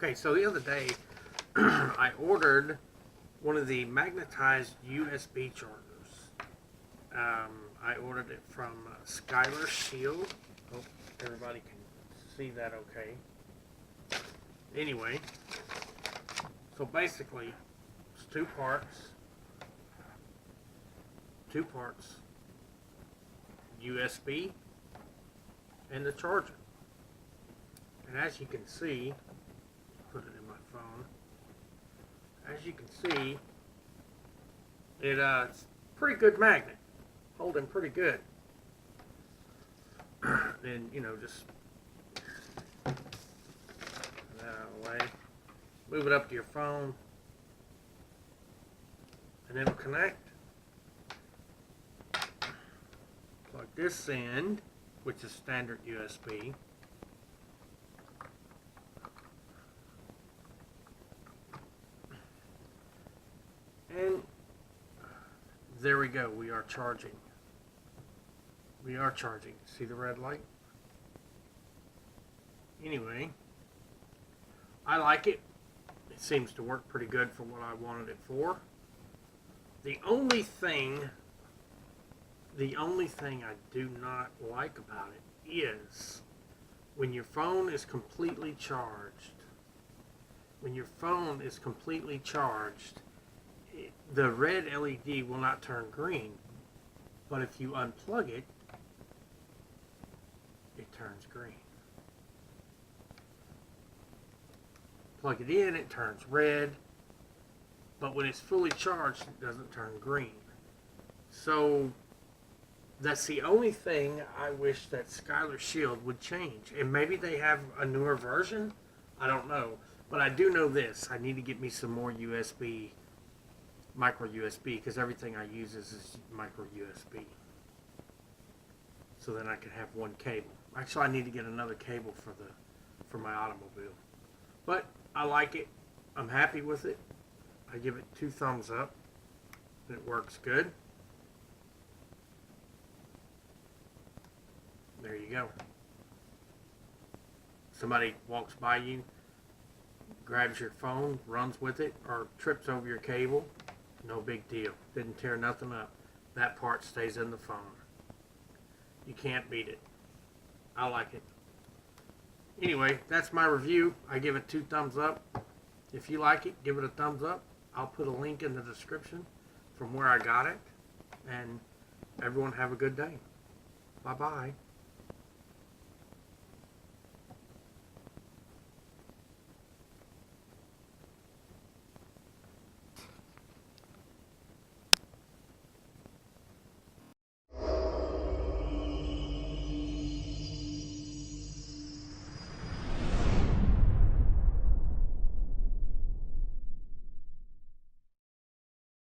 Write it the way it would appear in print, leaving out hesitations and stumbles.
Okay, so the other day I ordered one of the magnetized USB chargers. I ordered it from Skyler Shield. Hope everybody can see that okay. Anyway, so basically it's two parts, USB and the charger. And as you can see, put it in my phone. As you can see, it's pretty good magnet, holding pretty good. And just put that out of the way. Move it up to your phone, and it'll connect. Plug this in, which is standard USB. And there we go. We are charging. See the red light? Anyway, I like it. It seems to work pretty good for what I wanted it for. The only thing I do not like about it is when your phone is completely charged. The red LED will not turn green, but if you unplug it, it turns green. Plug it in, it turns red, but when it's fully charged, it doesn't turn green. So that's the only thing I wish that Skyler Shield would change. And maybe they have a newer version, I don't know. But I do know this, I need to get me some more USB, micro USB, because everything I use is micro USB. So then I can have one cable. Actually, I need to get another cable for my automobile. But I like it. I'm happy with it. I give it 2 thumbs up. It works good. There you go. Somebody walks by you, grabs your phone, runs with it, or trips over your cable. No big deal. Didn't tear nothing up. That part stays in the phone. You can't beat it. I like it. Anyway, that's my review. I give it 2 thumbs up. If you like it, give it a thumbs up. I'll put a link in the description from where I got it. And everyone have a good day. Bye-bye.